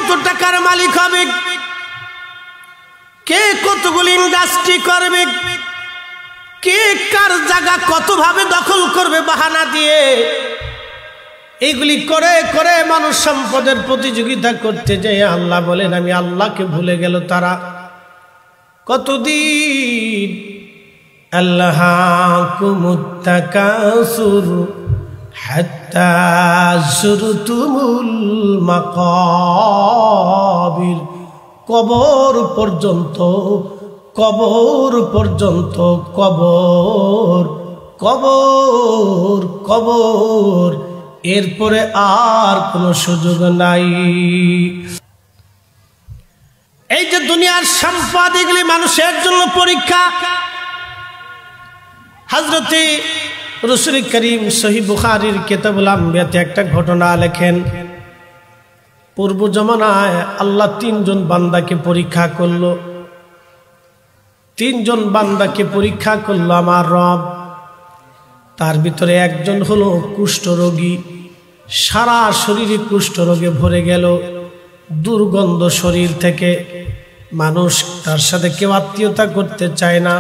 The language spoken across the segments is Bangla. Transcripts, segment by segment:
কত টাকার মালিক হবে, কে কতগুলি ইন্ডাস্ট্রি করবে, কে কার জায়গা কতভাবে দখল করবে বাহানা দিয়ে, এইগুলি করে করে মানুষ সম্পদের প্রতিযোগিতা করতে যায়। আল্লাহ বলেন আমি আল্লাহকে ভুলে গেল তারা। কতদিন আল্লাহাকুমুত তাকাসুর হাত্তা যুরতুমুল মাকাবির, কবর পর্যন্ত, কবর পর্যন্ত, কবর কবর কবর, এরপরে আর কোনো সুযোগ নাই। এই যে দুনিয়ার সম্পদ, এগুলি মানুষের জন্য পরীক্ষা। হযরতে রাসূল করিম সহিহ বুখারীর কিতাবুল আম্বিয়াতে একটা ঘটনা লেখেন। পূর্ব জামানায় আল্লাহ তিনজন বান্দাকে পরীক্ষা করলো, তিনজন বান্দাকে পরীক্ষা করলো আমার রব। তার ভিতরে একজন হলো কুষ্ঠরোগী, সারা শরীরে কুষ্ঠরোগে ভরে গেল, দুর্গন্ধ শরীর থেকে, মানুষ তার সাথে কেউ আত্মীয়তা করতে চায় না,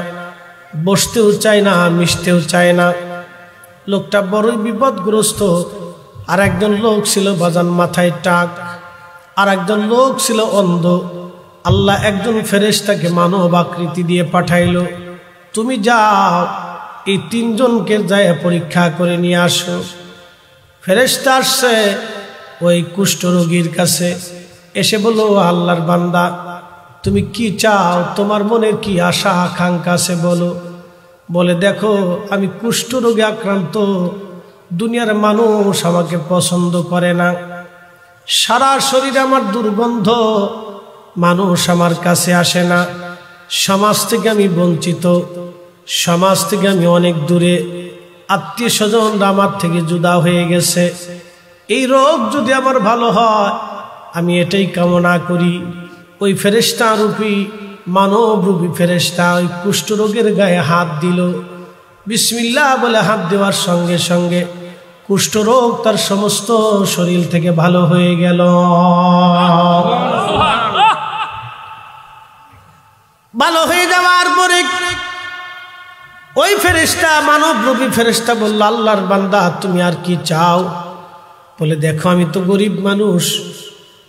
বসতেও চায় না, মিশতেও চায় না। লোকটা বড়ই বিপদগ্রস্ত। আর একজন লোক ছিল বাজান মাথায় টাক, আর একজন লোক ছিল অন্ধ। আল্লাহ একজন ফেরেশতাকে মানব আকৃতি দিয়ে পাঠাইল, তুমি যাও এই তিনজনকে যায় পরীক্ষা করে নিয়ে আসো। ফেরেশতা আসছে ওই কুষ্ঠরোগীর কাছে, এসে বলল আল্লাহর বান্দা তুমি কি চাও, তোমার মনের কি আশা আকাঙ্ক্ষা আছে বলো। বলে দেখো আমি কুষ্ঠরোগে আক্রান্ত, দুনিয়ার মানুষ আমাকে পছন্দ করে না, সারা শরীরে আমার দুর্গন্ধ, মানুষ আমার কাছে আসে না, সমাজ থেকে আমি বঞ্চিত, সমাজ থেকে আমি অনেক দূরে, আত্মীয় স্বজনরা আমার থেকে জুদা হয়ে গেছে। এই রোগ যদি আমার ভালো হয় আমি এটাই কামনা করি। ওই ফেরেশতা রূপী মানব রূপী ফেরেশতা ওই কুষ্ঠরোগের গায়ে হাত দিল। বিসমিল্লাহ বলে হাত দেওয়ার সঙ্গে সঙ্গে কুষ্ঠরোগ তার সমস্ত শরীর থেকে ভালো হয়ে গেল। ভালো হয়ে যাওয়ার পরে ওই ফেরেশতা, মানব রূপী ফেরেশতা বলল আল্লাহর বান্দা তুমি আর কি চাও। বলে দেখো আমি তো গরিব মানুষ,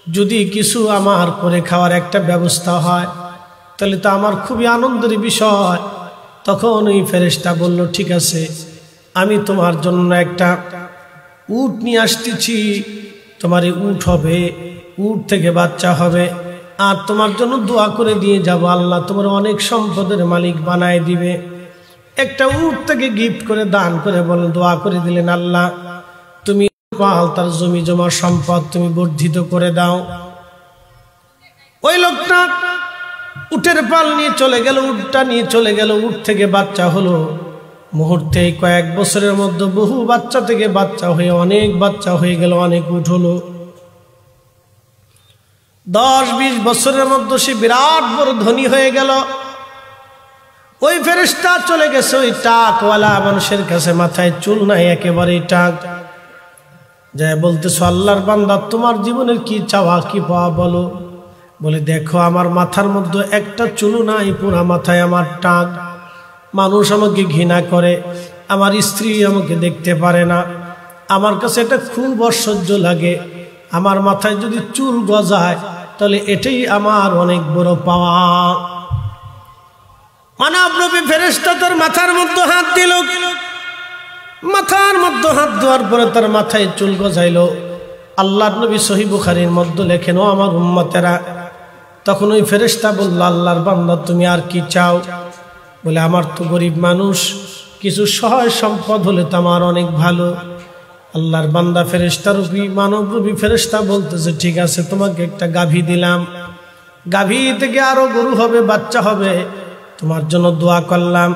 যদি কিছু আমার করে খাওয়ার একটা ব্যবস্থা হয় তাহলে তো আমার খুবই আনন্দের বিষয়। তখন ওই ফেরেশতা বলল ঠিক আছে, আমি তোমার জন্য একটা উট নিয়ে আসতেছি, তোমার উট হবে, উট থেকে বাচ্চা হবে, আর তোমার জন্য দোয়া করে দিয়ে যাব, আল্লাহ তোমার অনেক সম্পদের মালিক বানায় দিবে। একটা উট থেকে গিফট করে দান করে বলেন, দোয়া করে দিলেন আল্লাহ তুমি পাল তার জমি জমা সম্পদ তুমি বর্ধিত করে দাও। ওই লোকটা উটের পাল নিয়ে চলে গেল, উটটা নিয়ে চলে গেল, উট থেকে বাচ্চা হলো। মুহূর্তে কয়েক বছরের মধ্যে বহু বাচ্চা থেকে বাচ্চা হয়ে অনেক বাচ্চা হয়ে গেল, অনেক উট হলো। 10-20 বছরের মধ্যে সে বিরাট বড় ধনী হয়ে গেল। ওই ফেরেশতা চলে গেছে ওই টাকওয়ালা মানুষের কাছে, মাথায় চুল নাই, একেবারে টাক। যায় বলতেছ আল্লাহর বান্দা তোমার জীবনের কি চাওয়া কি পাওয়া বলো। বলে দেখো আমার মাথার মধ্যে একটা চুলও নাই, পুরা মাথায় আমার টাক, মানুষ আমাকে ঘৃণা করে, আমার স্ত্রী আমাকে দেখতে পারে না, আমার কাছে এটা খুব অসহ্য লাগে। আমার মাথায় যদি চুল গজায় তাহলে এটাই আমার অনেক বড় পাওয়া। মানব রূপী ফেরেশতা তার মাথার মধ্যে হাত দিল, মাথার মধ্যে হাত দেওয়ার পরে তার মাথায় চুল গজাইল। আল্লাহর নবী সহিহ বুখারীর মধ্যে লেখেন, ও আমার উম্মতেরা, তখন ওই ফেরেশতা বলল আল্লাহর বান্দা তুমি আর কি চাও। বলে আমার তো গরিব মানুষ, কিছু সহায় সম্পদ হলে তো আমার অনেক ভালো। আল্লাহর বান্দা ফেরেশতা রূপী মানব রূপী ফেরেশতা বলতেছে ঠিক আছে তোমাকে একটা গাভী দিলাম, গাভী থেকে আরো গরু হবে, বাচ্চা হবে, তোমার জন্য দোয়া করলাম।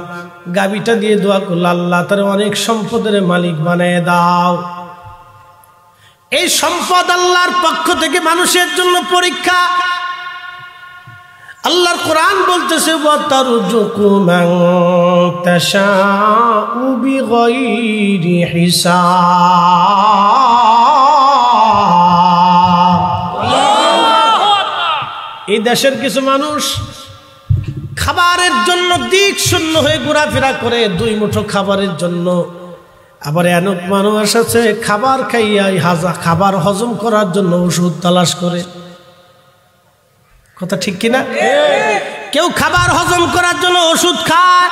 গাভীটা দিয়ে দোয়া করল আল্লাহ তার অনেক সম্পদের মালিক বানিয়ে দাও। এই সম্পদ আল্লাহর পক্ষ থেকে মানুষের জন্য পরীক্ষা। আল্লাহর কোরআন বলতেছে ওয়াতারযুকু মান তাশাউ বিগাইরি হিসাব। এই দেশের কিছু মানুষ খাবারের জন্য দিক শূন্য হয়ে ঘোরাফেরা করে, 2 মুঠো খাবারের জন্য। আবার অনেক মানুষ আছে খাবার খাইয়াই খাবার হজম করার জন্য ওষুধ তালাশ করে। কথা ঠিক কিনা? কেউ খাবার হজম করার জন্য ওষুধ খায়,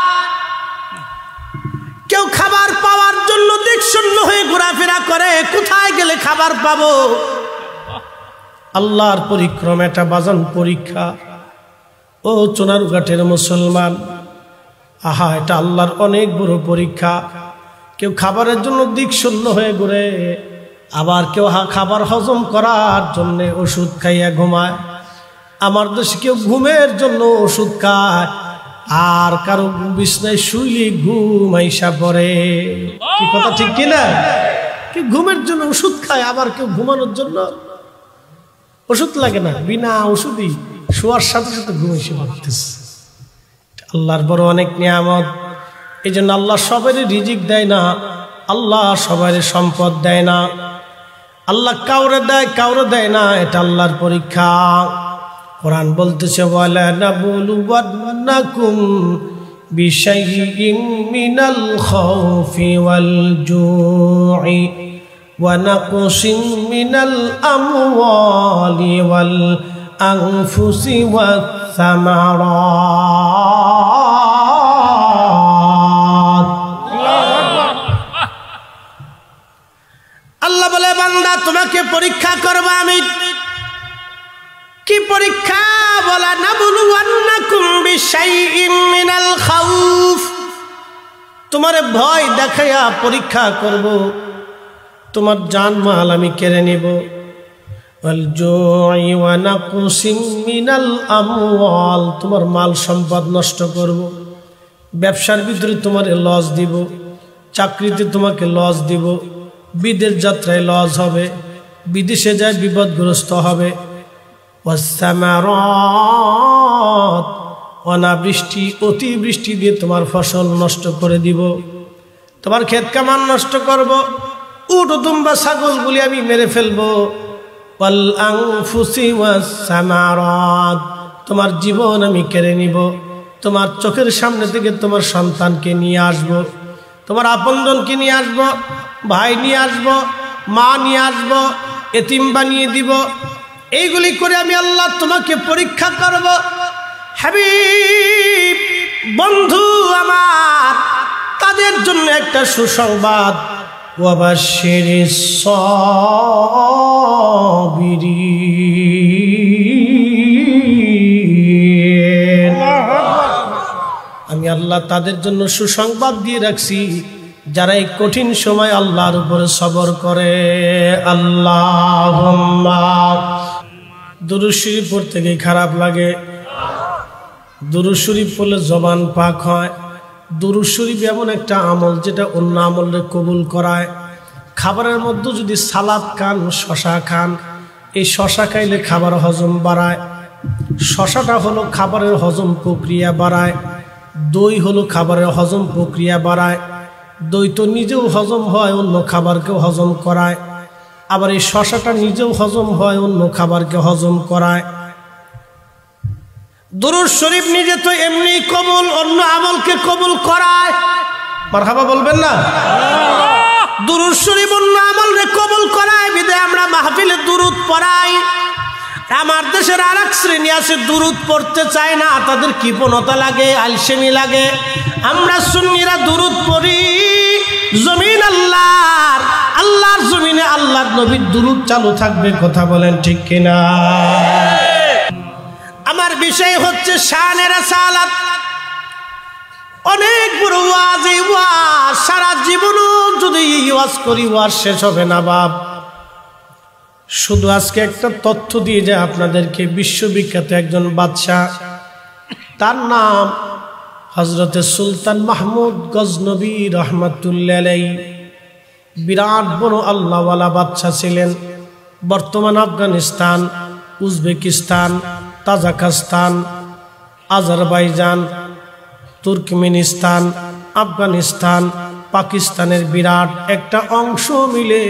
কেউ খাবার পাওয়ার জন্য দিক শূন্য হয়ে ঘোরাফেরা করে, কোথায় গেলে খাবার পাবো। আল্লাহর পরিক্রমা এটা বাজান পরীক্ষা। ও চুনারুঘাটের মুসলমান, আহা এটা আল্লাহর অনেক বড় পরীক্ষা। কেউ খাবারের জন্য দিক শূন্য হয়ে ঘুরে, আবার কেউ খাবার হজম করার জন্য ওষুধ খাইয়া ঘুমায়। আমার দেশে কেউ ঘুমের জন্য ওষুধ খায়, আর কারো বিছনায় শুইলে ঘুম আইসা পড়ে। কি কথা ঠিক কিনা? কেউ ঘুমের জন্য ওষুধ খায়, আবার কেউ ঘুমানোর জন্য ওষুধ লাগে না, বিনা ওষুধই শোয়ার সাথে সাথে ঘুম এসে পড়তেছে। আল্লাহর বড় অনেক নিয়ামত। এই জন্য আল্লাহ সবারই রিজিক দেয় না, আল্লাহ সবারই সম্পদ দেয় না। আল্লাহ কাউরে দেয় কাউরে দেয় না, এটা আল্লাহর পরীক্ষা। কোরআন বলতেছে ওয়ালা নাবলুওয়ান্নাকুম বিশাইইম মিনাল খাউফি ওয়াল জু'i ওয়া নাকসিম মিনাল আমওয়ালি ওয়াল আনফুসি ওয়াস সামারাত। আল্লাহ বলে বান্দা তোমাকে পরীক্ষা করব আমি। কি পরীক্ষা? বলা নাবলুওয়ান্নাকুম বিশাইইম মিনাল খাউফ, তোমারে ভয় দেখাইয়া পরীক্ষা করব, তোমার জানমাল আমি কেড়ে নেব। ওয়াল জু'i ওয়া নাকসিম মিনাল আমওয়াল, তোমার মাল সম্পদ নষ্ট করব। ব্যবসার ভিতরে তোমারে লস দিব, চাকরিতে তোমাকে লস দিব, বিদেশ যাত্রায় লস হবে, বিদেশে যায় বিপদগ্রস্ত হবে। অনাবৃষ্টি অতিবৃষ্টি দিয়ে তোমার ফসল নষ্ট করে দিব, তোমার ক্ষেত কামান নষ্ট করব, উট দুম্বা ছাগলগুলি আমি মেরে ফেলবো। ওয়াল আনফুসি ওয়াস সামারাত, তোমার জীবন আমি কেড়ে নিব। তোমার চোখের সামনে থেকে তোমার সন্তানকে নিয়ে আসব, তোমার আপনজনকে নিয়ে আসব, ভাই নিয়ে আসব, মা নিয়ে আসব, এতিম বানিয়ে দিব। এইগুলি করে আমি আল্লাহ তোমাকে পরীক্ষা করব। হাবিব বন্ধু আমার, তাদের জন্য একটা সুসংবাদ, ওয়াবাশশিরিস সাবিরিন। আমি আল্লাহ তাদের জন্য সুসংবাদ দিয়ে রাখছি, যারা এই কঠিন সময় আল্লাহর উপরে সবর করে। আল্লাহুম্মা, দুরূদ শরীফ পড়তে গিয়ে খারাপ লাগে। দুরূদ শরীফ পড়লে জবান পাক হয়। দুরূদ শরীফ এমন একটা আমল যেটা অন্য আমলে কবুল করায়। খাবারের মধ্যে যদি সালাদ খান, শশা খান, এই শশা খাইলে খাবার হজম বাড়ায়। শশাটা হলো খাবারের হজম প্রক্রিয়া বাড়ায়। দই হলো খাবারের হজম প্রক্রিয়া বাড়ায়। দই তো নিজেও হজম হয়, অন্য খাবারকেও হজম করায়। আবার এই শশাটা নিজেও হজম হয়, অন্য খাবারকে হজম করায়। দুরূদ শরীফ নিজে তো এমনি কবুল, অন্য আমলকে কবুল করায়। মারহাবা বলবেন না? দুরূদ শরীফ অন্য আমলকে কবুল করায়, বিধায় আমরা মাহফিলে দুরূদ পড়াই। আমার দেশের আর এক শ্রেণী আছে দুরূদ পড়তে চায় না, তাদের কৃপণতা লাগে, আলসেমি লাগে। আমরা সুন্নিরা দুরূদ পড়ি। জমিন আল্লাহর, আল্লাহর জমিনে আল্লাহর নবীর দুরূদ চালু থাকবে। কথা বলেন ঠিক কিনা? আমার বিষয় হচ্ছে শানে রাসালাত। অনেক বড় ওয়াজ, এই ওয়াজ সারা জীবনও যদি ওয়াজ করি ওয়াজ শেষ হবে না বাপ। শুধু আজকে একটা তথ্য দিয়ে যায় আপনাদেরকে। বিশ্ববিখ্যাত একজন বাদশাহ, তার নাম হযরতে সুলতান মাহমুদ গজনবী রহমাতুল্লাহ আলাইহি। বিরাট বড় আল্লাহওয়ালা বাদশাহ ছিলেন। বর্তমান Afghanistan, Uzbekistan, Tajikistan, Azerbaijan, Turkmenistan, Afghanistan, পাকিস্তানের বিরাট একটা অংশ মিলে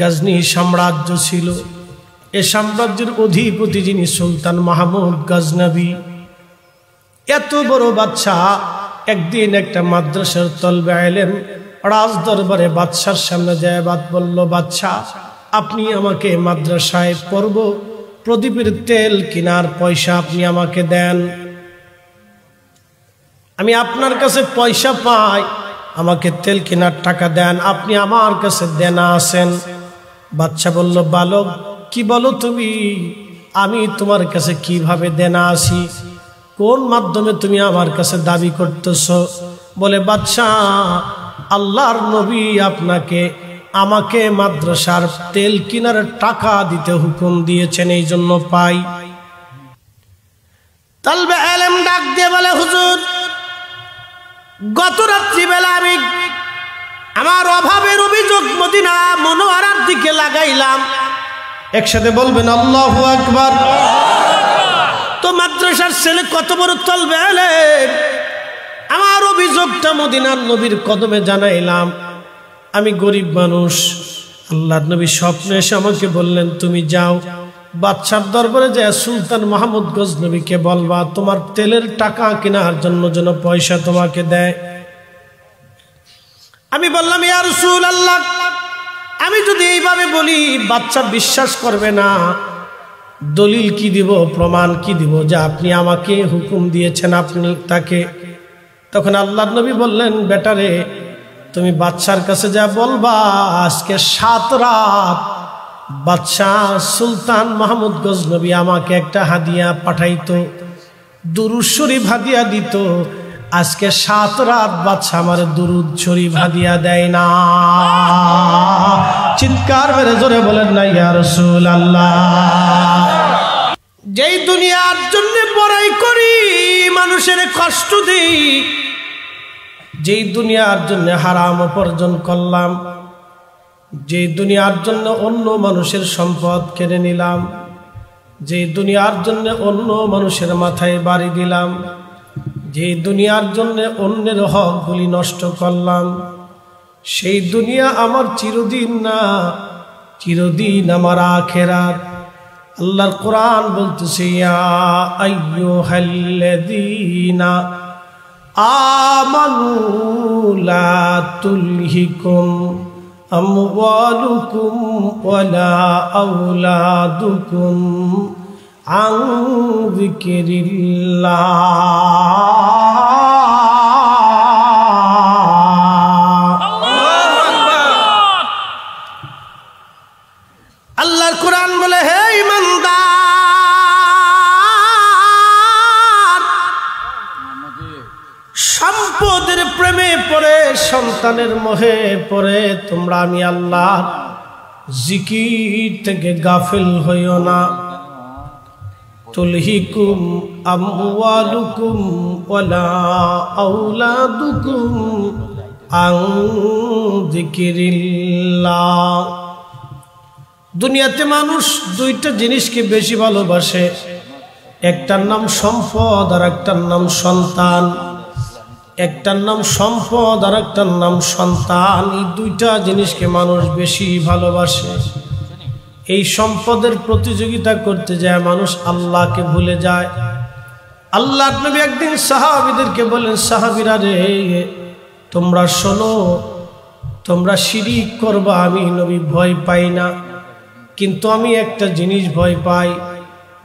গজনি সাম্রাজ্য ছিল। এ সাম্রাজ্যের অধিপতি যিনি সুলতান মাহমুদ গজনবী, এত বড় বাদশাহ একদিন একটা মাদ্রাসার তলবে এলেন, রাজ দরবারে বাদশার সামনে যায় বাদ বলল, বাদশাহ আপনি আমাকে মাদ্রাসায় পড়ব প্রদীপের তেল কেনার পয়সা আপনি আমাকে দেন, আমি আপনার কাছে পয়সা পাই, আমাকে তেল কেনার টাকা দেন, আপনি আমার কাছে দেনা আছেন। বাদশা বলল, বালক কি বলো তুমি, আমি তোমার কাছে কিভাবে দেনা আসি, কোন মাধ্যমে তুমি আমার কাছে দাবি করতেছ? বলে, বাদশাহ আল্লাহর নবী আমাকে মাদ্রাসার তেল কেনার টাকা দিতে হুকুম দিয়েছেন, এই জন্য পাই। তালবে আলেম ডাক দিয়ে বলে, হুজুর গত রাত্রিবেলা আমি আমার অভাবের অভিযোগ মদিনা মনোয়ারার দিকে লাগাইলাম, একসাথে বলবেন আল্লাহু আকবার। তো মাদ্রাসার ছেলে কত বড় তলবে আলেম, আমার অভিযোগটা মদিনার নবীর কদমে জানাইলাম, আমি গরিব মানুষ। আল্লাহর নবী স্বপ্নে এসে আমাকে বললেন, তুমি যাও বাদশার দরবারে যায় সুলতান মাহমুদ গজনবীকে বলবা তোমার তেলের টাকা কেনার জন্য যেন পয়সা তোমাকে দেয়। আমি বললাম, ইয়া রাসূলুল্লাহ, আমি যদি এইভাবে বলি বাদশা বিশ্বাস করবে না, দলিল কি দিব, প্রমাণ কি দিব যে আপনি আমাকে হুকুম দিয়েছেন আপনি তাকে? তখন আল্লাহর নবী বললেন, বেটারে তুমি বাদশার কাছে যা বলবা আজকে 7 রাত বাদশাহ সুলতান মাহমুদ গজনবী আমাকে একটা হাদিয়া পাঠাইতো, দুরূদ শরীফ হাদিয়া দিত, আজকে 7 রাত বাদশাহ আমার দুরূদ শরীফ হাদিয়া দেয় না। চিৎকার মেরে জোরে বলেন না ইয়া রাসূলুল্লাহ। যেই দুনিয়ার জন্য বড়াই করি, মানুষের কষ্ট দিই, যেই দুনিয়ার জন্য হারাম উপার্জন করলাম, যেই দুনিয়ার জন্য অন্য মানুষের সম্পদ কেড়ে নিলাম, যেই দুনিয়ার জন্য অন্য মানুষের মাথায় বাড়ি দিলাম, যেই দুনিয়ার জন্য অন্যের হকগুলি নষ্ট করলাম, সেই দুনিয়া আমার চিরদিন না, চিরদিন আমার আখিরাত। আল্লাহর কোরআন বলতেছে, ইয়া আইয়ুহাল্লাযীনা আমানু লা তুলহিকুম আমওয়ালুকুম ওয়ালা আওলাদুকুম আন যিকিরিল্লাহ। আল্লাহর কোরআন বলে, হে ঈমানদার, সম্পদের প্রেমে পড়ে, সন্তানের মোহে পড়ে তোমরা আমি আল্লাহর জিকির থেকে গাফিল হইও না। তুলহিকুম আমওয়ালুকুম ওয়ালা আওলাদুকুম আন যিকিরিল্লাহ। দুনিয়াতে মানুষ 2টা জিনিসকে বেশি ভালোবাসে, একটার নাম সম্পদ আর একটার নাম সন্তান। একটার নাম সম্পদ আর একটার নাম সন্তান। এই 2টা জিনিসকে মানুষ বেশি ভালোবাসে। এই সম্পদের প্রতিযোগিতা করতে যায় মানুষ আল্লাহকে ভুলে যায়। আল্লাহর নবী একদিন সাহাবীদেরকে বলেন, সাহাবীরা রে, তোমরা শোনো, তোমরা শিরিক করবা আমি নবী ভয় পাই না, কিন্তু আমি একটা জিনিস ভয় পাই,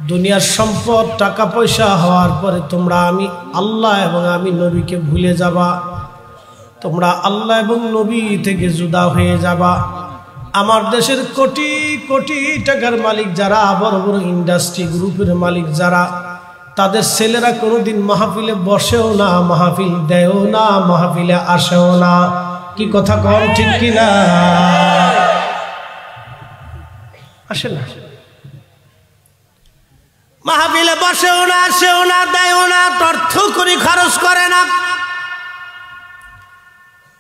দুনিয়ার সম্পদ টাকা পয়সা হওয়ার পরে তোমরা আমি আল্লাহ এবং আমি নবীকে ভুলে যাবা, তোমরা আল্লাহ এবং নবী থেকে জুদা হয়ে যাবা। আমার দেশের কোটি কোটি টাকার মালিক যারা, বড় বড় ইন্ডাস্ট্রি গ্রুপের মালিক যারা, তাদের ছেলেরা কোনোদিন মাহফিলে বসেও না, মাহফিল দেয়ও না, মাহফিলে আসেও না। কি কথা কন ঠিক কিনা? আসে না, মাহফিলে বসেও না, আসেও না, দেয়ও না, অর্থ করে খরচ করে না।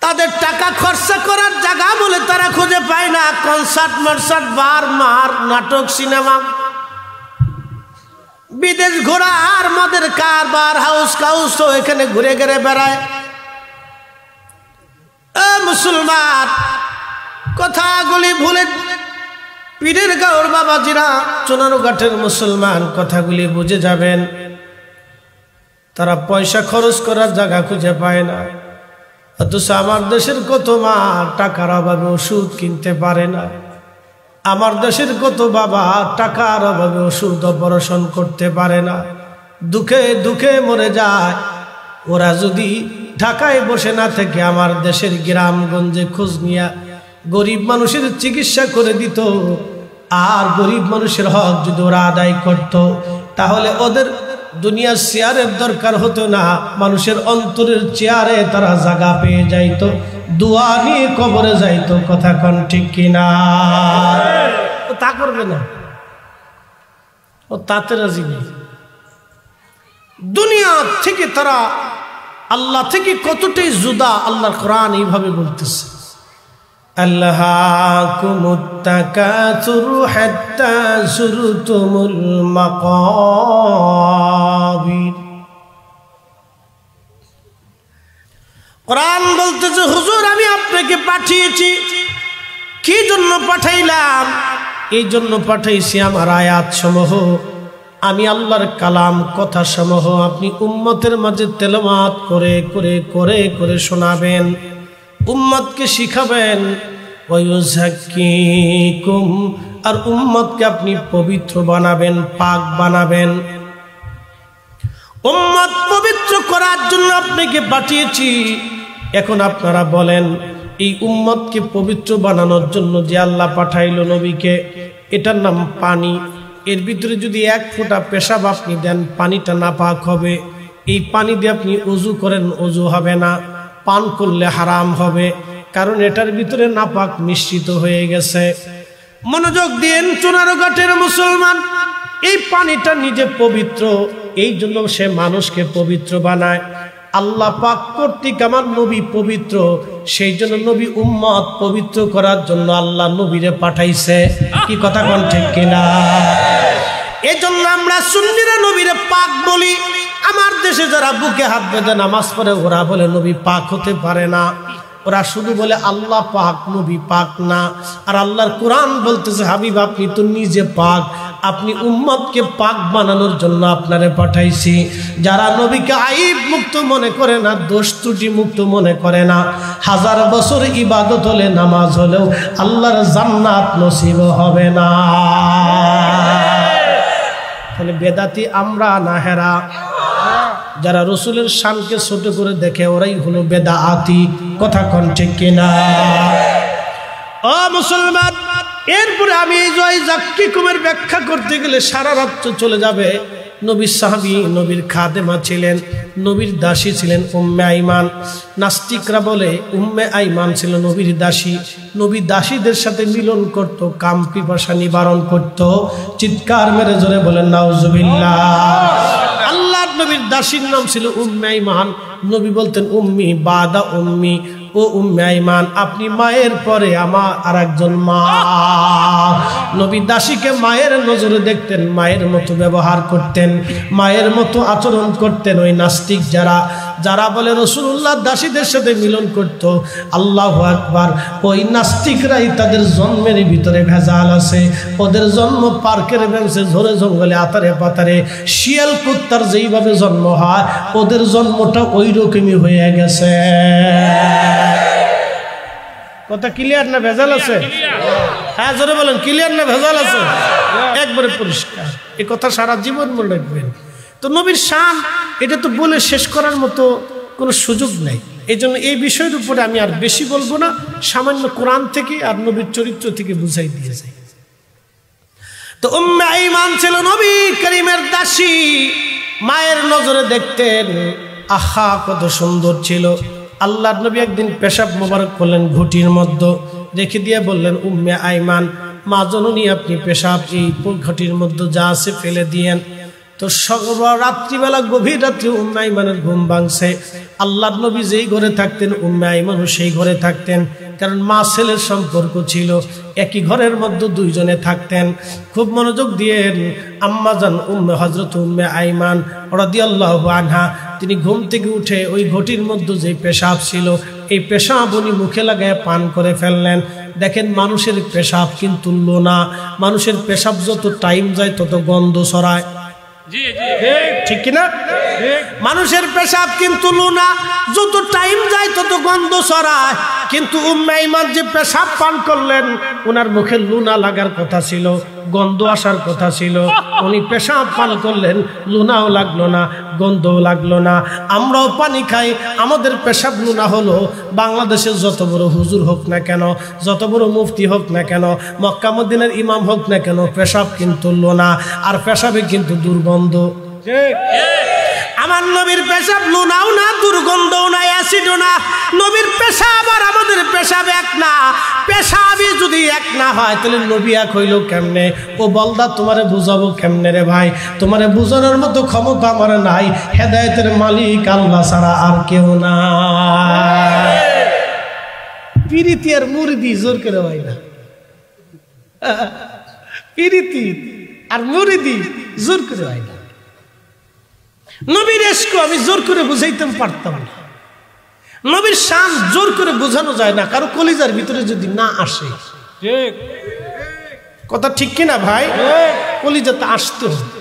তাদের টাকা খরচা করার জায়গা বলে তারা খুঁজে পায় না। কনসার্ট মার্সার্ট, বার মার, নাটক, সিনেমা, বিদেশ ঘোরা আর মদের কারবার, হাউস কাউস, তো এখানে ঘুরে ঘুরে বেড়ায়। মুসলমান, কথাগুলি ভুলে পীরের গাঁওর বাবাজিরা, চুনারুঘাটের মুসলমান কথাগুলি বুঝে যাবেন। তারা পয়সা খরচ করার জায়গা খুঁজে পায় না, অথচ আমার দেশের কত মা টাকার অভাবে ওষুধ কিনতে পারে না। আমার দেশের কত বাবা টাকার অভাবে ওষুধ অপারেশন করতে পারে না, দুঃখে দুঃখে মরে যায়। ওরা যদি ঢাকায় বসে না থেকে আমার দেশের গ্রামগঞ্জে খোঁজ নিয়া গরিব মানুষের চিকিৎসা করে দিত, আর গরিব মানুষের হক যদি ওরা আদায় করত, তাহলে ওদের দুনিয়ার চেয়ারের দরকার হতো না, মানুষের অন্তরের চেয়ারে তারা জায়গা পেয়ে যাইত, দোয়া নিয়ে কবরে যাইত। কথা কোন ঠিক কিনা? ও তা করবে না, ও তাতে রাজি নেই। দুনিয়া থেকে তারা আল্লাহ থেকে কতটাই জুদা, আল্লাহর কোরআন এইভাবে বলতেছে, আল্লাহাকুমুত তাকাসুর হাত্তা যুরতুমুল মাকাবির। কোরআন বলতেছে, হুজুর আমি আপনাকে পাঠিয়েছি, কি জন্য পাঠাইলাম? এই জন্য পাঠাইছি আমার আয়াত সমূহ, আমি আল্লাহর কালাম কথা সমূহ আপনি উম্মতের মাঝে তেলাওয়াত করে করে করে করে শোনাবেন, উম্মতকে শিখাবেন। ওয়ায়ুযাক্কিকুম, আর উম্মতকে আপনি পবিত্র বানাবেন, পাক বানাবেন। উম্মত পবিত্র করার জন্য আপনাকে পাঠিয়েছি। এখন আপনারা বলেন, এই উম্মতকে পবিত্র বানানোর জন্য যে আল্লাহ পাঠাইলো নবীকে, এটার নাম পানি। এর ভিতরে যদি এক ফোঁটা পেশাব আপনি দেন, পানিটা নাপাক হবে। এই পানি দিয়ে আপনি ওযু করেন, ওযু হবে না, পান করলে হারাম হবে, কারণ এটার ভিতরে নাপাক মিশ্রিত হয়ে গেছে। মনোযোগ দিন চুনারুঘাটের মুসলমান, এই পানিটা নিজে পবিত্র, এই জন্য সে মানুষকে পবিত্র বানায়। আল্লাহ পাক কর্তৃক আমার নবী পবিত্র, সেই জন্য নবী উম্মত পবিত্র করার জন্য আল্লাহ নবীরে পাঠাইছে। কি কথা কোন ঠিক কিনা? এই জন্য আমরা সুন্নিরা নবীরে পাক বলি। আমার দেশে যারা বুকে হাত বেঁধে নামাজ পড়ে, ওরা বলে নবী পাক হতে পারে না, ওরা শুধু বলে আল্লাহ পাক, নবী পাক না। আর আল্লাহর কোরআন বলতেছে, হাবিব আপনি তো নিজে পাক, আপনি উম্মতকে পাক বানানোর জন্য আপনারে পাঠাইছি। যারা নবীকে আইব মুক্ত মনে করে না, দোষ ত্রুটি মুক্ত মনে করে না, হাজার বছর ইবাদত হলে, নামাজ হলেও আল্লাহর জান্নাত নসিব হবে না। তাহলে বেদাতি আমরা না হেরা? যারা রসুলের শানকে ছোট করে দেখে, ওরাই হলো বেদাতি। কথা কোন ঠিক কিনা? ও মুসলমান, এরপরে আমি এই যাক্কিকুমের ব্যাখ্যা করতে গেলে সারা রাত চলে যাবে। নবীর সাহাবী, নবীর খাদেমা ছিলেন, নবীর দাসী ছিলেন উম্মে আইমান। নাস্তিকরা বলে উম্মে আইমান ছিল নবীর দাসী। নবী দাসীদের সাথে মিলন করত, কাম পিপাসা নিবারণ করত। চিৎকার মেরে জোরে বলেন নাউজুবিল্লাহ। আল্লাহর নবীর দাসীর নাম ছিল উম্মে আইমান। নবী বলতেন উম্মি বাদা উম্মি, ও উম্মে আইমান আপনি মায়ের পরে আমার আরেকজন মা। নবী দাসীকে মায়ের নজরে দেখতেন, মায়ের মতো ব্যবহার করতেন, মায়ের মতো আচরণ করতেন। ওই নাস্তিক যারা বলে রাসূলুল্লাহ দাসীদের সাথে মিলন করত, আল্লাহু আকবার, ওই নাস্তিকরাই তাদের জন্মের ভিতরে ভেজাল আছে। ওদের জন্ম পার্কের বেঞ্চে, ঝোরে জঙ্গলে, আতারে পাতারে, শিয়াল কুত্তার যেইভাবে জন্ম হয়, ওদের জন্মটা ওই রকমই হয়ে গেছে। কথা ক্লিয়ার না ভেজাল আছে? হ্যাঁ জোরে বলেন, ক্লিয়ার না ভেজাল আছে? একবারে পরিষ্কার। এই কথা সারা জীবন মনে রাখবেন। তো নবীর শান, এটা তো বলে শেষ করার মতো কোনো সুযোগ নাই। এই জন্য এই বিষয়ের উপরে আমি আর বেশি বলবো না, সামান্য কোরআন থেকে আর নবীর চরিত্র থেকে বুঝাই দিয়ে যাই। তো উম্মে আইমান ছিল নবী করিমের দাসী, মায়ের নজরে দেখতেন। আহা কত সুন্দর ছিল। আল্লাহর নবী একদিন পেশাব মোবারক করলেন, ঘটির মধ্যে রেখে দিয়ে বললেন উম্মে আইমান, মা জননী আপনি পেশাব এই ঘটির মধ্যে যা আছে ফেলে দিয়েন। তো রাত্রিবেলা, গভীর রাত্রি উম্মে আইমানের ঘুম ভাঙছে। আল্লাহর নবী যেই ঘরে থাকতেন, উম্মে আইমানও সেই ঘরে থাকতেন, কারণ মা ছেলের সম্পর্ক ছিল। একই ঘরের মধ্যে দুইজনে থাকতেন। খুব মনোযোগ দিয়ে আম্মাজান হযরত উম্মে আইমান রাদিয়াল্লাহু আনহা, তিনি ঘুম থেকে উঠে ওই ঘটির মধ্যে যে পেশাব ছিল, এই পেশাব উনি মুখে লাগায় পান করে ফেললেন। দেখেন মানুষের পেশাব কিন্তু লোনা, মানুষের পেশাব যত টাইম যায় তত গন্ধ ছড়ায়, ঠিক কিনা? মানুষের পেশাব কিন্তু লোনা, যত টাইম যায় তত গন্ধ ছড়ায়। কিন্তু উম্মে ঈমান যে পেশাব পান করলেন, ওনার মুখে লুনা লাগার কথা ছিল, গন্ধ আসার কথা ছিল, উনি পেশাব পান করলেন, লুনাও লাগলো না, গন্ধও লাগলো না। আমরাও পানি খাই, আমাদের পেশাব লুনা হলো। বাংলাদেশের যত বড় হুজুর হোক না কেন, যত বড় মুফতি হোক না কেন, মক্কা মদিনার ইমাম হোক না কেন, পেশাব কিন্তু লুনা, আর পেশাবে কিন্তু দুর্গন্ধ। আমার নবীর পেশাব লুনাও না, দুর্গন্ধও না, অ্যাসিডও না। নবীর পেশাব আর আমাদের পেশাব এক না। পেশাবই যদি এক না হয় তাহলে নবী এক হইল কেমনে? ও বলদা, তোমারে বুঝাবো কেমনে রে ভাই? তোমারে বুঝানোর মতো ক্ষমতা আমার নাই, হেদায়েতের মালিক আল্লাহ ছাড়া আর কেউ না। পিরিতি আর মুরিদি জোর করে হয় না, পিরিতি আর মুরিদি জোর করে হয় না। নবীর ইশক আমি জোর করে বুঝাইতে পারতাম না। নবীর শান জোর করে বোঝানো যায় না, কারো কলিজার ভিতরে যদি না আসে। কথা ঠিক কিনা ভাই? কলিজাতে আসতে হবে।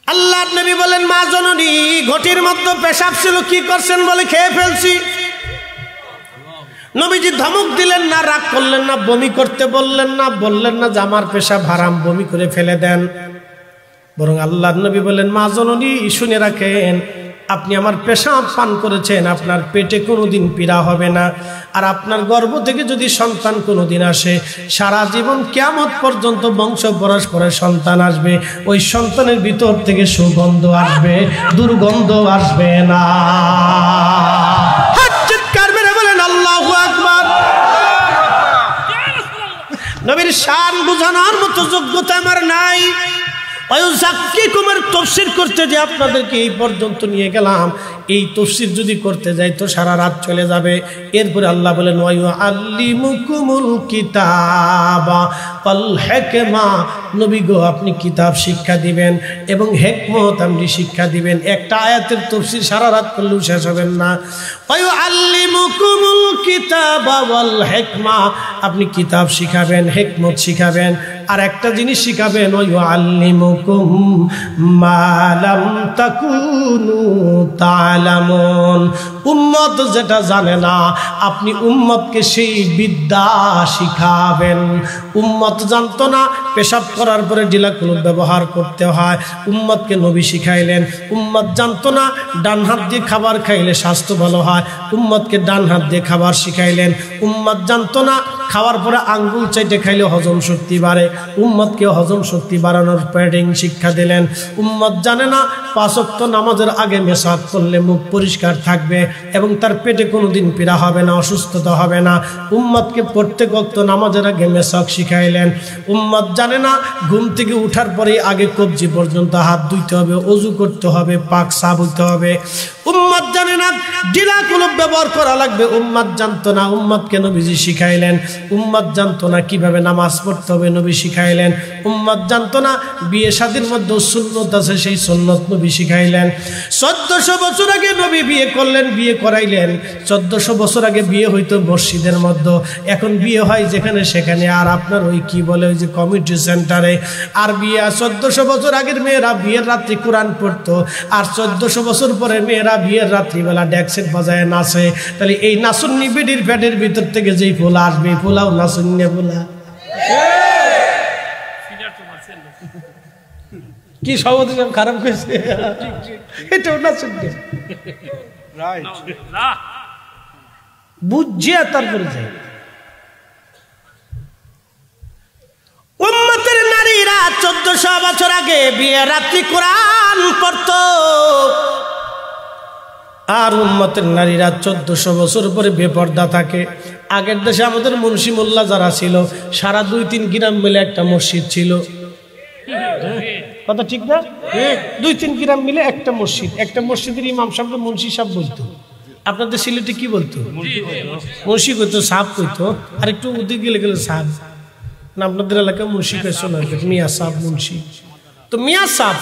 আল্লাহর নবী বলেন, মা জননী, ঘটির মধ্যে পেশাব ছিল, কি করছেন? বলে, খেয়ে ফেলছি। নবীজি ধমক দিলেন না, রাগ করলেন না, বমি করতে বললেন না যে আমার পেশাব হারাম, বমি করে ফেলে দেন। বরং আল্লাহর নবী বলেন, মা জননী, শুনে রাখেন, আপনি আমার পেশাব পান করেছেন, আপনার পেটে কোনোদিন পীড়া হবে না। আর আপনার গর্ভ থেকে যদি সন্তান কোনোদিন আসে, সারা জীবন কিয়ামত পর্যন্ত বংশ পরস্পরের সন্তান আসবে, ওই সন্তানের ভিতর থেকে সুগন্ধ আসবে, দুর্গন্ধ আসবে না। চিৎকার মেরে বলেন আল্লাহু আকবার। নবীর শান বুঝানোর মতো যোগ্যতা আমার নাই। তফসির করতে যে আপনাদেরকে এই পর্যন্ত নিয়ে গেলাম, এই তফসির যদি করতে যাই তো সারা রাত চলে যাবে। এরপরে আল্লাহ বলেন, ওয়ায়ুআল্লিমুকুমুল কিতাবা ওয়াল হিকমা, নবী গো, আপনি কিতাব শিক্ষা দিবেন এবং হিকমত আপনি শিক্ষা দিবেন। একটা আয়াতের তফসির সারা রাত করলেও শেষ হবেন না। ওয়ায়ুআল্লিমুকুমুল কিতাবা ওয়াল হিকমা, আপনি কিতাব শিখাবেন, হিকমত শিখাবেন, আর একটা জিনিস শিখাবেন, ওয়ায়ুআল্লিমুকুম মা লাম তাকুনু তা'লামুন। উম্মত যেটা জানে না, আপনি উম্মতকে সেই বিদ্যা শিখাবেন। উম্মত জানতো না পেশাব করার পরে ডিলাকুলুপ ব্যবহার করতে হয়, উম্মতকে নবী শিখাইলেন। উম্মত জানতো না ডান হাত দিয়ে খাবার খাইলে স্বাস্থ্য ভালো হয়, উম্মতকে ডান হাত দিয়ে খাবার শিখাইলেন। উম্মত জানতো না খাওয়ার পরে আঙ্গুল চাইতে খাইলে হজম শক্তি বাড়ে, উম্মতকে হজম শক্তি বাড়ানোর প্যাডিং শিক্ষা দিলেন। উম্মত জানে না 5 ওয়াক্ত নামাজের আগে মেসাক করলে মুখ পরিষ্কার থাকবে এবং তার পেটে কোনোদিন পীড়া হবে না, অসুস্থতা হবে না। উম্মতকে প্রত্যেক ওয়াক্ত নামাজের আগে মেসাক শিখাইলেন। উম্মত জানে না ঘুম থেকে উঠার পরে আগে কবজি পর্যন্ত হাত ধুইতে হবে, ওযু করতে হবে, পাক সাফ হইতে হবে। উম্মত জানে না ডিলাকুলুপ ব্যবহার করা লাগবে, উম্মত জানতো না, উম্মতকে নবীজি শিখাইলেন। উম্মত জানতো না কিভাবে নামাজ পড়তে হবে, নবী শিখাইলেন। উম্মত জানতো না বিয়ে শাদীর মধ্যে সুন্নত আছে, সেই সুন্নত নবী শিখাইলেন। 1400 বছর আগে নবী বিয়ে করলেন, বিয়ে করাইলেন। 1400 বছর আগে বিয়ে হইতো মসজিদের মধ্যে, এখন বিয়ে হয় যেখানে সেখানে, আর আপনার ওই কি বলে ওই যে কমিউনিটি সেন্টারে। আর বিয়ে 1400 বছর আগের মেয়েরা বিয়ের রাত্রি কোরআন পড়তো, আর 1400 বছর পরে মেয়েরা বিয়ের রাত্রিবেলা ড্যাক্সেট বাজায় নাচে। তাহলে এই নাচুন্নি বেডির প্যাটের ভিতর থেকে যেই ফুলা আসবে, ফুলাও নাচুন্নি ফুলা। কি সভাপতি খারাপ করেছে, এটাও নাচুন্নি বুঝিয়া তারপরে যায়। উম্মতের নারীরা 1400 বছর আগে বিয়ে রাত্রি কোরআন পড়তো, আর উম্মতের নারীরা 1400 বছর পরে বেপর্দা থাকে। আগের দেশে আমাদের মুন্সি মোল্লা যারা ছিল, সারা 2-3 গ্রাম মিলে একটা মসজিদ ছিল। কথা ঠিক না? 2-3 গ্রাম মিলে একটা মসজিদ, একটা মসজিদের ইমাম সাহেব মুন্সি সাহেব বলতো। আপনাদের সিলেটে কি বলতো? মুন্সি কইতো, সাহেব কইতো, আর একটু ওদিকে গেলে গেলে সাহেব না। আপনাদের এলাকায় মুন্সি কইছো না, মিয়া সাহেব মুন্সি। তো মিয়া সাহেব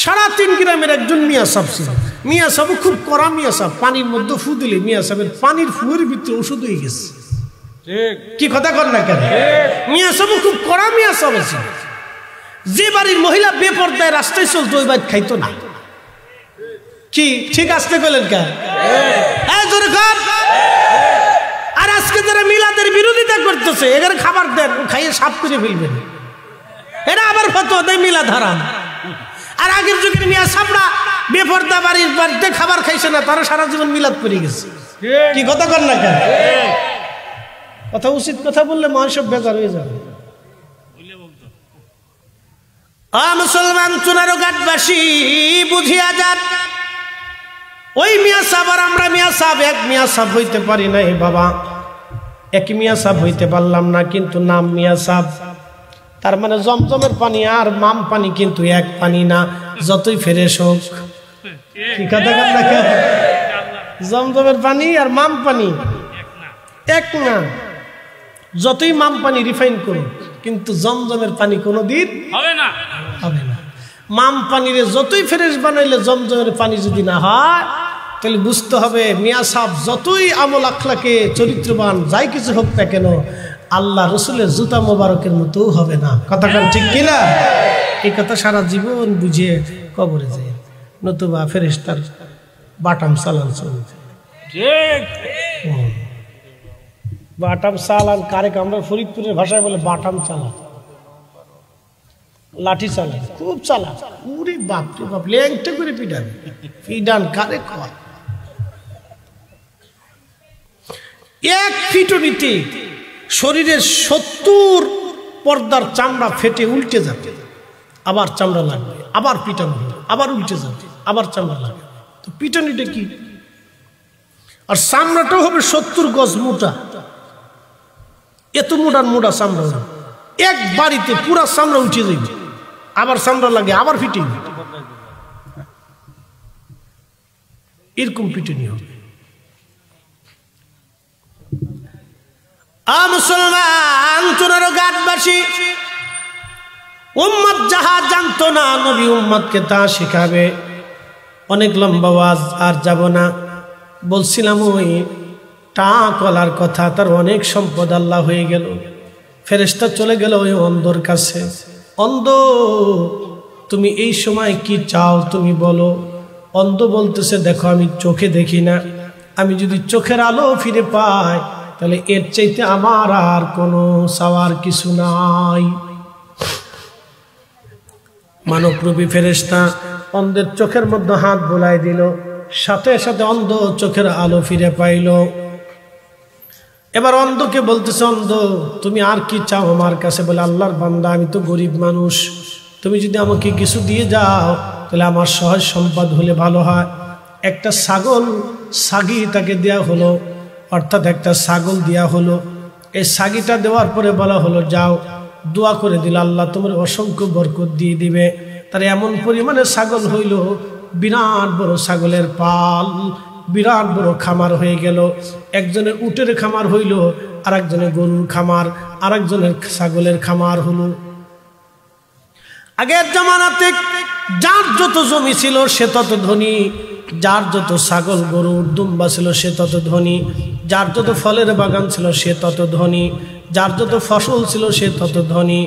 সারা 3 গ্রামের একজন মিয়া সাহেব ছিল। মিয়া সাহেব খুব কড়া মিয়া সাহেব, পানির মধ্যে ফু দিলে মিয়া সাহেবের পানির ফুয়ের ভিতরে ওষুধ হয়ে গেছে। কি কথা কর না কেন? মিয়া সাহেব খুব কড়া মিয়া সাহেব আছে। যে বাড়ির মহিলা বেপরদায় রাস্তায় চলতো ওই বাড়ি খাইতো না। কি ঠিক আসতে গেলেন কেন? আর আজকে যারা মিলাদের বিরোধিতা করতেছে এদের খাবার দেন, খাইয়ে সাফ করে ফেলবেন, এরা আবার ফতোয়া দেয় মিলাদ হারাম। আর আগের যুগের মিয়া সাবরা বেপরদা বাড়ির বাড়িতে খাবার খাইছে না, তারা সারা জীবন মিলাদ করে গেছে। কি কথা কর না কেন? কথা উচিত কথা বললে মানুষ সব বেজার হয়ে যাবে। মুসলমান চুনারো ঘাটবাসী বুঝিয়া যান, ওই মিয়া সাহেব আর আমরা মিয়া সাহেব এক মিয়া সাহেব হইতে পারি নাই বাবা, এক মিয়া সাহেব হইতে পারলাম না, কিন্তু নাম মিয়া সাহেব। তার মানে জমজমের পানি আর মাম পানি কিন্তু এক পানি না, যতই ফ্রেশ হোক। কি কথা বল না? জমজমের পানি আর মাম পানি এক না, যতই মাম পানি রিফাইন করুন কিন্তু জমজমের পানি কোনোদিন হবে না, হবে না। মাম পানিরে যতই ফ্রেশ বানাইলে জমজমের পানি যদি না হয়, তাহলে বুঝতে হবে মিয়া সাহেব যতই আমল আখলাকে চরিত্রবান যাই কিছু হোক না কেন, আল্লাহ রসুলের জুতা মোবারকের মতো হবে না। কথা কান ঠিক কিনা? এই কথা সারা জীবন বুঝিয়ে কবরে যায়, নতুবা ফেরেশতার বাটাম চালান চলছে। বাটাম চালান কারে? আমরা ফরিদপুরের ভাষায় বলে বাটাম চালান, লাঠি চালান, খুব চালান। উরে বাপ রে বাপ, ল্যাংটা করে পিটান। পিটান কারে কয়? এক পিটুনিতে শরীরের 70 পর্দার চামড়া ফেটে উল্টে যাবে, আবার চামড়া লাগবে, আবার পিটানো হবে, আবার উল্টে যাবে, আবার চামড়া লাগবে। তো পিটানিটা কি? আর চামড়াটাও হবে 70 গজ মোটা, এত মোটার মোটা চামড়া, এক বাড়িতে পুরা চামড়া উঠে যাবে, আবার চামড়া লাগে, আবার ফিটিং, এরকম পিটুনি হবে। মুসলমান চুনারো ঘাটবাসী, উম্মত যাহা জানতো না নবী উম্মতকে তা শিখাবে। অনেক লম্বা ওয়াজ, আর যাব না। বলছিলাম ওই টাকলার কথা, তার অনেক সম্পদ আল্লাহ হয়ে গেল, ফেরেশতা চলে গেল ওই অন্ধর কাছে। অন্ধ, তুমি এই সময় কি চাও তুমি বলো। অন্ধ বলতেছে, দেখো আমি চোখে দেখি না, আমি যদি চোখের আলো ফিরে পাই তাহলে এর চাইতে আমার আর কোনো চাওয়ার কিছু নাই। মানবরূপী ফেরেশতা অন্ধের চোখের মধ্যে হাত বোলাই দিল, সাথে সাথে অন্ধ চোখের আলো ফিরে পাইল। এবার অন্ধকে বলতেছে, অন্ধ তুমি আর কি চাও আমার কাছে? বলে, আল্লাহর বান্দা আমি তো গরিব মানুষ, তুমি যদি আমাকে কিছু দিয়ে যাও তাহলে আমার সহজ সম্পদ হলে ভালো হয়। একটা ছাগল সাগি তাকে দেয়া হলো, অর্থাৎ একটা ছাগল দেওয়া হলো। এই সাগিটা দেওয়ার পরে বলা হলো, যাও দোয়া করে দিল, আল্লাহ তোমার অসংখ্য বরকত দিয়ে দিবে। তার এমন পরিমাণে ছাগল হইল, বিরাট বড় ছাগলের পাল, বিরাট বড় খামার হয়ে গেল। একজনের উটের খামার হইল, আর একজনের গরুর খামার, আর একজনের ছাগলের খামার হলো। আগের জামানাতে যার যত জমি ছিল সে তত ধনী, যার যত ছাগল গরু দুম্বা ছিল সে তত ধনী, যার যত ফলের বাগান ছিল সে তত ধনী, যার যত ফসল ছিল সে তত ধনী।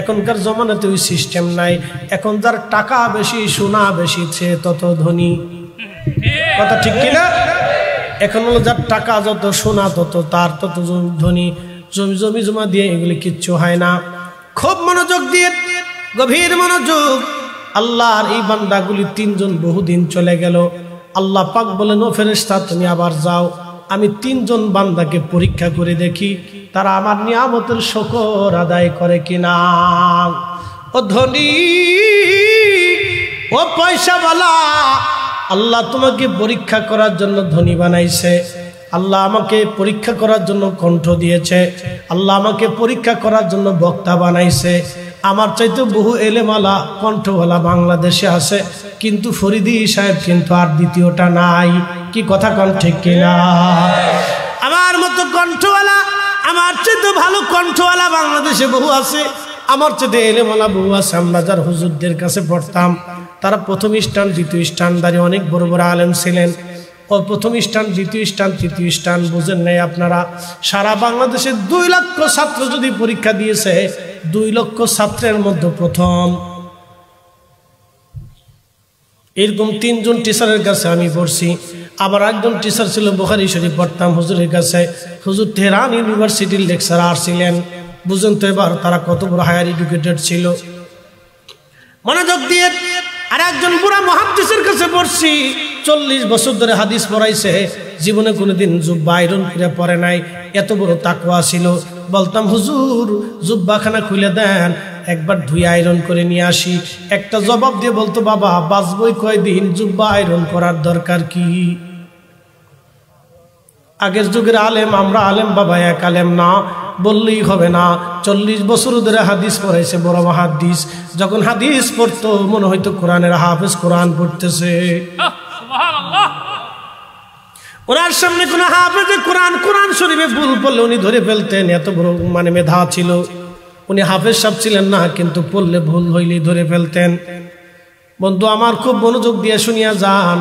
এখনকার জমানাতে ওই সিস্টেম নাই। এখন যার টাকা বেশি, সোনা বেশি, সে তত ধনী। কথা ঠিক কিনা? এখন হলো যার টাকা যত, সোনা তত, তার তত ধনী। জমি জমা দিয়ে এগুলি কিচ্ছু হয় না। খুব মনোযোগ দিয়ে, গভীর মনোযোগ। আল্লাহর এই বান্দাগুলি 3 জন বহুদিন চলে গেল। আল্লাহ পাক বলেন, ও ফেরেশতা তুমি আবার যাও, আমি 3 জন বান্দাকে পরীক্ষা করে দেখি তারা আমার নিয়ামতের শুকর আদায় করে কিনা। ও ধনী, ও পয়সাওয়ালা, আল্লাহ তোমাকে পরীক্ষা করার জন্য ধনী বানাইছে। আল্লাহ আমাকে পরীক্ষা করার জন্য কণ্ঠ দিয়েছে। আল্লাহ আমাকে পরীক্ষা করার জন্য বক্তা বানাইছে। আমার চাইতে বহু এলেমালা কণ্ঠওয়ালা বাংলাদেশে আছে, কিন্তু ফরিদি সাহেব কিন্তু আর দ্বিতীয়টা নাই। কি কথা কন ঠিক কিনা? আমার মতো কণ্ঠওয়ালা, আমার চাইতে ভালো কণ্ঠওয়ালা বাংলাদেশে বহু আছে, আমার চেয়ে এলেমালা বউ আছে, আমরা যার হুজুরদের কাছে পড়তাম, তারা প্রথম স্থান দ্বিতীয় স্থানধারী অনেক বড় বড় আলেম ছিলেন। ও প্রথম স্থান দ্বিতীয় স্থান তৃতীয় স্থান বুঝেন নাই আপনারা? সারা বাংলাদেশে 2 লক্ষ ছাত্র যদি পরীক্ষা দিয়েছে, 2 লক্ষ ছাত্রের মধ্যে প্রথম। এরকম 3 জন টিচারের কাছে আমি পড়ছি। আবার একজন টিচার ছিল বুখারী শরীফ পড়তাম হুজুরের কাছে, হুজুর তেহরান ইউনিভার্সিটির লেকচারার ছিলেন। বুঝুন তো এবার তারা কত বড় হায়ার এডুকেটেড ছিল। মনোযোগ দিয়ে আর একজন বুড়া মুহাদ্দিসের কাছে পড়ছি, 40 বছর ধরে হাদিস পড়াইছে, জীবনে কোনোদিন জুব্বা আয়রন করে পড়ে নাই, এত বড় তাকওয়া ছিল। বলতাম হুজুর জুব্বাখানা খুলে দেন, একবার ধুয়ে আয়রন করে নিয়ে আসি। একটা জবাব দিয়ে বলতো, বাবা বাঁচবই কয়দিন, জুব্বা আয়রন করার দরকার কি? আগের যুগের আলেম, আমরা আলেম বাবা এক আলেম না বললেই হবে না। 40 বছর ধরে হাদিস পড়াইছে, বড় মুহাদ্দিস। যখন হাদিস পড়তো মনে হয়তো কোরআনের হাফেজ কোরআন পড়তেছে। ওনার সামনে কোন হাফেজে কোরআন শরীফে ভুল পড়লে উনি ধরে ফেলতেন, এত বড় মেধা ছিল। উনি হাফেজ সাহেব ছিলেন না, কিন্তু পড়লে ভুল হইলেই ধরে ফেলতেন। বন্ধু আমার খুব মনোযোগ দিয়ে শুনিয়া যান,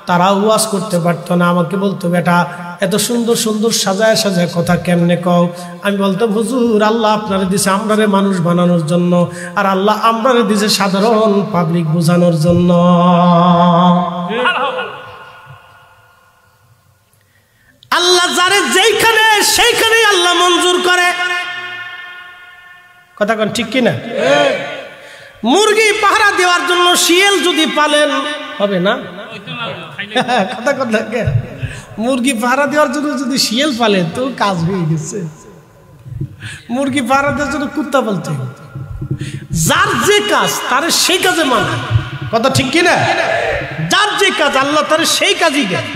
তারা ওয়াজ করতে পারতো না। আমাকে বলতো, বেটা এত সুন্দর সুন্দর সাজায় সাজায় কথা কেমনে কও? আমি বলতাম, হুজুর আল্লাহ আপনারে দিছে আমরারে মানুষ বানানোর জন্য, আর আল্লাহ আমরারে দিছে সাধারণ পাবলিক বোঝানোর জন্য। আল্লাহ যারে যেইখানে সেইখানে আল্লাহ মঞ্জুর করে। কথা কোন ঠিক কিনা? মুরগি পাহারা দেওয়ার জন্য শিয়াল যদি পালেন হবে না? কথা কোন লাগে? মুরগি পাহারা দেওয়ার জন্য যদি শিয়াল পালেন তো কাজ হয়ে গেছে। মুরগি পাহারা দেওয়ার জন্য কুত্তা পালতে হবে। যার যে কাজ তার সেই কাজে মানে। কথা ঠিক কিনা? যার যে কাজ আল্লাহ তার সেই কাজই দেয়।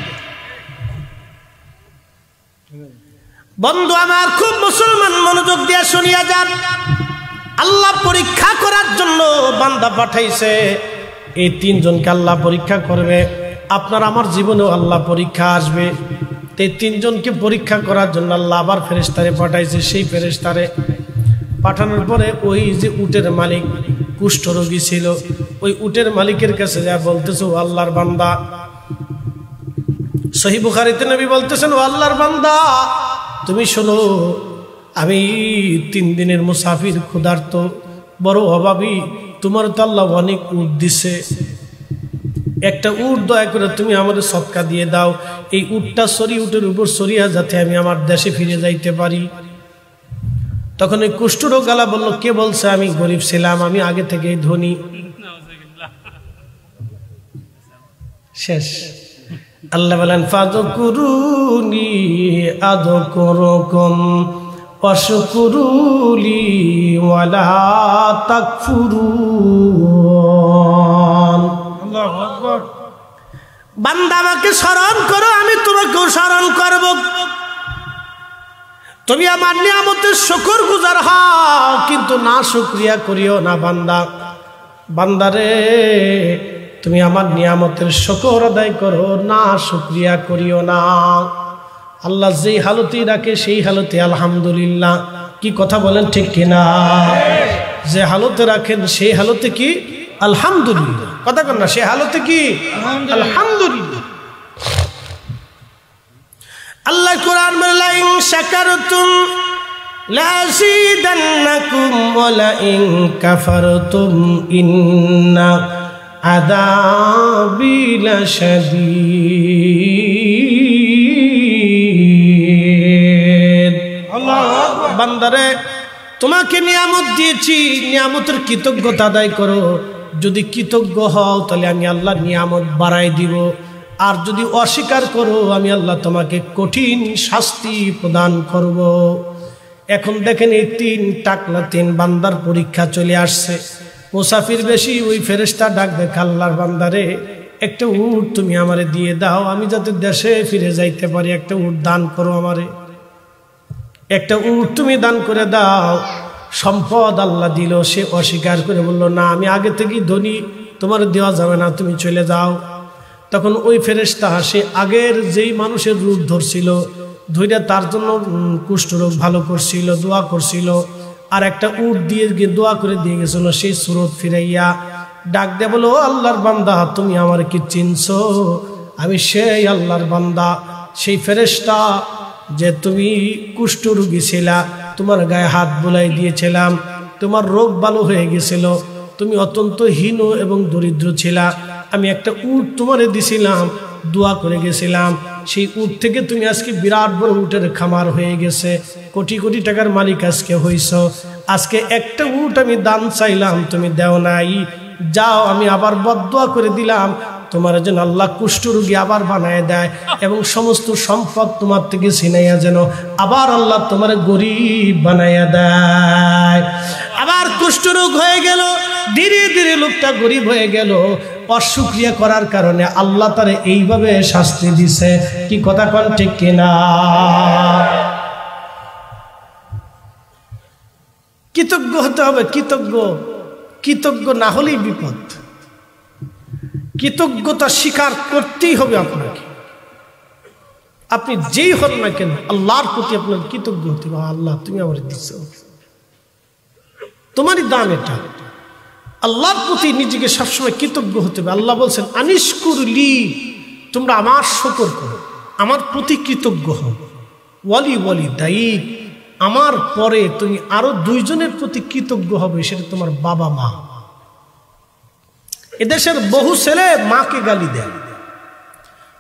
বন্ধু আমার খুব মুসলমান মনোযোগ দিয়ে শুনিয়া যান, আল্লাহ পরীক্ষা করার জন্য বান্দা পাঠাইছে। এই 3 জনকে আল্লাহ পরীক্ষা করবে। আপনার আমার জীবনেও আল্লাহ পরীক্ষা আসবে। এই 3 জনকে পরীক্ষা করার জন্য আল্লাহ আবার ফেরেশতারে পাঠাইছে। সেই ফেরেশতারে পাঠানোর পরে ওই যে উটের মালিক কুষ্ঠরোগী ছিল, ওই উটের মালিকের কাছে যা বলতেছে, ও আল্লাহর বান্দা, সহিহ বুখারীতে নবী বলতেছেন, ও আল্লাহর বান্দা তুমি শোনো, আমি 3 দিনের মুসাফির, ক্ষুধার্ত, বড় অভাবী, তোমার তো আল্লাহ অনেক উট দিছে, একটা উট দয়া করে তুমি আমাদের সদকা দিয়ে দাও। এই উটটা উটের উপর সরিয়া যাতে আমি আমার দেশে ফিরে যাইতে পারি। তখন ওই কুষ্ঠরোগ গালা বলল, কে বলছে আমি গরিব ছিলাম, আমি আগে থেকেই ধনী। শেষ। আল্লাহ বলেন, ফাযকুরুনি আযকুরুকুম ওয়াশকুরুলি ওয়ালা তাকফুরুন। আল্লাহু আকবার। বান্দা আমাকে স্মরণ করো, আমি তোমাকেও স্মরণ করব। তুমি আমার নিয়ামতের শুকরগুজার হও, কিন্তু না শুকরিয়া করিও না। বান্দারে তুমি আমার নিয়ামতের শুকর আদায় করো, না শুকরিয়া করিও না। আল্লাহ যেই হালতেই রাখে সেই হালতে আলহামদুলিল্লাহ। কি কথা বলেন ঠিক কিনা? যে হালতে রাখেন সেই হালতে কি আলহামদুলিল্লাহ। কথা কন না, সে হালতে কি আলহামদুলিল্লাহ। আল্লাহ কোরআন বলে, লা ইন শাকারতুম লাযিদান্নাকুম ওয়া লা ইন কাফারতুম ইন্না আযাবি লাশাদীদ। আল্লাহু আকবার। বান্দারে তোমাকে নিয়ামত দিয়েছি, নিয়ামতের কৃতজ্ঞতা আদায় করো। যদি কৃতজ্ঞ হও তাহলে আমি আল্লাহ নিয়ামত বাড়াই দিব, আর যদি অস্বীকার করো আমি আল্লাহ তোমাকে কঠিন শাস্তি প্রদান করব। এখন দেখেন এই 3 বান্দার পরীক্ষা চলে আসছে। মুসাফির বেশি, ওই ফেরেশতা ডাক দেখে, আল্লাহর বান্দারে একটা উট তুমি আমারে দিয়ে দাও, আমি যাতে দেশে ফিরে যাইতে পারি। একটা উট দান করো আমারে, একটা উট তুমি দান করে দাও। সম্পদ আল্লাহ দিল, সে অস্বীকার করে বলল, না আমি আগে থেকেই ধনী, তোমার দেওয়া যাবে না, তুমি চলে যাও। তখন ওই ফেরেশতা সে আগের যেই মানুষের রূপ ধরছিল, ধৈর্য তার জন্য কুষ্ঠরোগ ভালো করছিল, দোয়া করছিল, আর একটা উট দিয়ে দোয়া করে দিয়ে গেছিল, সেই সুরত ফিরাইয়া ডাক দিয়ে বলো, ও আল্লাহর বান্দা, তুমি আমার কি চিনছো? আমি সেই আল্লাহর বান্দা, সেই ফেরেশতা যে তুমি কুষ্ঠরোগী ছিলা, তোমার গায়ে হাত বুলাই দিয়েছিলাম, তোমার রোগ ভালো হয়ে গেছিল, তুমি অত্যন্ত হীন এবং দরিদ্র ছিলা, আমি একটা উট তোমারে দিছিলাম, দোয়া করে গেছিলাম, সেই উট থেকে তুমি আজকে বিরাট বড় উটের খামার হয়ে গেছে, কোটি কোটি টাকার মালিক আজকে হইছ। আজকে একটা উট আমি দান চাইলাম, তুমি দেও নাই, যাও আমি আবার বদদোয়া করে দিলাম তোমার যেন আল্লাহ কুষ্ঠরোগী আবার বানায় দেয় এবং সমস্ত সম্পদ তোমার থেকে ছিনাইয়া যেন আবার আল্লাহ তোমার গরিব বানাইয়া দেয়। আবার কুষ্ঠরোগ হয়ে গেল, ধীরে ধীরে লোকটা গরিব হয়ে গেল। অশুকরিয়া করার কারণে আল্লাহ তারে এইভাবে শাস্তি দিছে। কি কথা কোন ঠিক কিনা? কৃতজ্ঞ হতে হবে, কৃতজ্ঞ না হলেই বিপদ। কৃতজ্ঞতা স্বীকার করতেই হবে আপনাকে। আপনি যেই হন না কেন আল্লাহর প্রতি আপনার কৃতজ্ঞ হতে হবে। আল্লাহ তুমি আমার দিচ্ছ, তোমারই দান এটা। আল্লাহর প্রতি নিজেকে সবসময় কৃতজ্ঞ হতে হবে। আল্লাহ বলছেন আনিশকুরলি, তোমরা আমার শুকর করো, আমার প্রতি কৃতজ্ঞ হও। ওয়ালি ওয়ালি দায়িক, আমার পরে তুমি আরো দুইজনের প্রতি কৃতজ্ঞ হবে, সেটা তোমার বাবা মা। এদেশের বহু ছেলে মাকে গালি দেয়,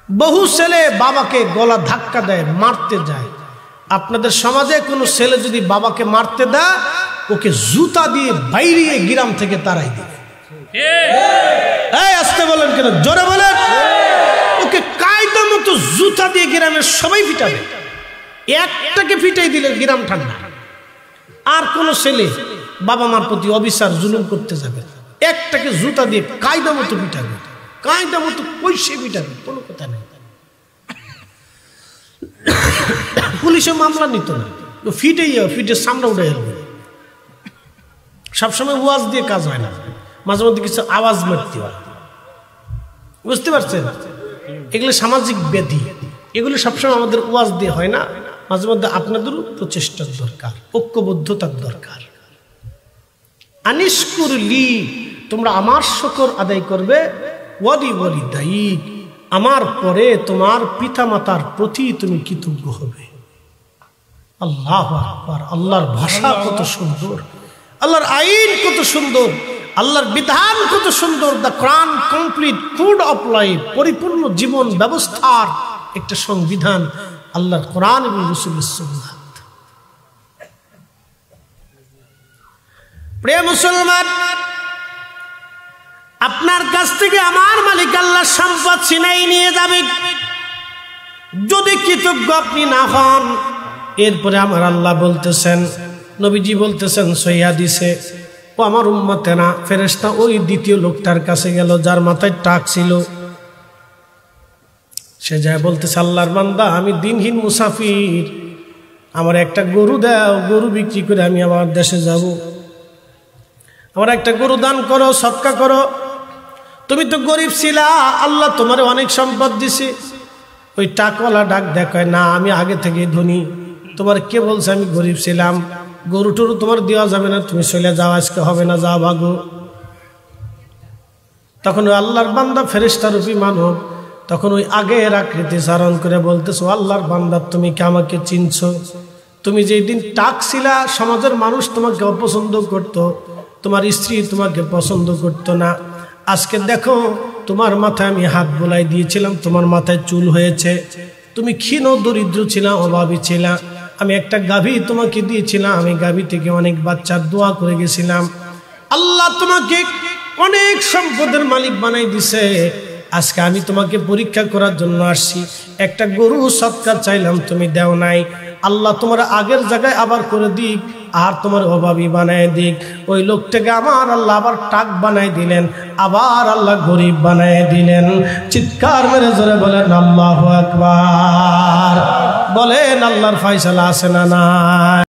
বহু ছেলে বাবাকে গলা ধাক্কা দেয়, মারতে যায়। আপনাদের সমাজে কোনো ছেলে যদি বাবাকে মারতে দেয়, ওকে জুতা দিয়ে বাইরে গ্রাম থেকে তাড়াই দেয়। এই আসতে বলেন কেন, জোরে বলেন। ওকে কায়দা মতো জুতা দিয়ে গ্রামের সবাই পিটাবে, একটাকে পিটাই দিলে গ্রাম ঠান্ডা। আর কোন ছেলে বাবা মার প্রতি অবিচার জুলুম করতে যাবে, একটাকে জুতা দিয়ে কায়দা মতো পিটাবে, কায়দা মতো পয়সা পিটাবে, কোনো কথা নেই। পুলিশে মামলা নিত না, ফিটে সামনে উঠে যাবে। সবসময় ওয়াজ দিয়ে কাজ হয় না, মাঝে মধ্যে কিছু আওয়াজ মারতে হয়, বুঝতে পারছেন? এগুলো সামাজিক ব্যাধি, এগুলো সবসময় আমাদের ওয়াজ দিয়ে হয় না, মাঝে মধ্যে আপনাদেরও প্রচেষ্টার দরকার, ঐক্যবদ্ধতার দরকার। আনিশকুরলি, তোমরা আমার শুকর আদায় করবে। ওয়ালি ওয়ালি দায়িক, আমার পরে তোমার পিতা মাতার প্রতি তুমি কৃতজ্ঞ হবে। আল্লাহু আকবার। আল্লাহর ভাষা কত সুন্দর, আল্লাহর আইন কত সুন্দর, আল্লাহর বিধান কত সুন্দর। The Quran complete code of life, পরিপূর্ণ জীবন ব্যবস্থার একটা সংবিধান আল্লাহর কোরআন এবং রাসূলের সুন্নাত। প্রিয় মুসলমান, আপনার কাছ থেকে আমার মালিক আল্লাহ সম্পদ ছিনাই নিয়ে যাবে যদি কৃতজ্ঞ আপনি না হন। এরপরে আমার আল্লাহ বলতেছেন, নবীজি বলতেছেন সহিহ হাদিসে, ও আমার উম্মতেরা, ফেরেশতা ওই দ্বিতীয় লোকটার কাছে গেল যার মাথায় টাক ছিল। সে যায় বলতেছে, আল্লাহর বান্দা, আমি দিনহীন মুসাফির, আমার একটা গরু দাও, গরু বিক্রি করে আমি আমার দেশে যাব। আমার একটা গরু দান করো, সদকা করো। তুমি তো গরিব ছিলা, আল্লাহ তোমার অনেক সম্পদ দিছে। ওই টাকওয়ালা ডাক দেখায়, না আমি আগে থেকে ধনী, তোমার কে বলছে আমি গরিব ছিলাম? গরু টরু তোমার দেওয়া যাবে না, তুমি চলে যাও, আজকে হবে না, যাও ভাগো। তখন ওই আল্লাহর বান্দা ফেরেশতা রূপী মানব তখন ওই আগের আকৃতি ধারণ করে বলতেছো, আল্লাহর বান্দা, তুমি কি আমাকে চিনছো? তুমি যেই দিন টাক ছিলা, সমাজের মানুষ তোমাকে অপছন্দ করত, তোমার স্ত্রী তোমাকে পছন্দ করতো না। আজকে দেখো, তোমার মাথায় আমি হাত বোলাই দিয়েছিলাম, তোমার মাথায় চুল হয়েছে। তুমি ক্ষীণ দরিদ্র ছিলা, অভাবী ছিলা। আমি একটা গাভী তোমাকে দিয়েছিলাম, আমি গাভী থেকে অনেক বাচ্চার দোয়া করে গেছিলাম। আল্লাহ তোমাকে অনেক সম্পদের মালিক বানাই দিছে। আজকে আমি তোমাকে পরীক্ষা করার জন্য আসছি। একটা গরু সদকা চাইলাম, তুমি দেও নাই। আল্লাহ তোমার আগের জায়গায় আবার করে দিক, আর তোমার অভাবী বানায় দিক। ওই লোকটাকে আমার আল্লাহ আবার টাক বানাই দিলেন, আবার আল্লাহ গরিব বানায় দিলেন। চিৎকার মেরে জোরে বলেন আল্লাহু আকবার। বলেন আল্লাহর ফয়সালা আছে না নাই?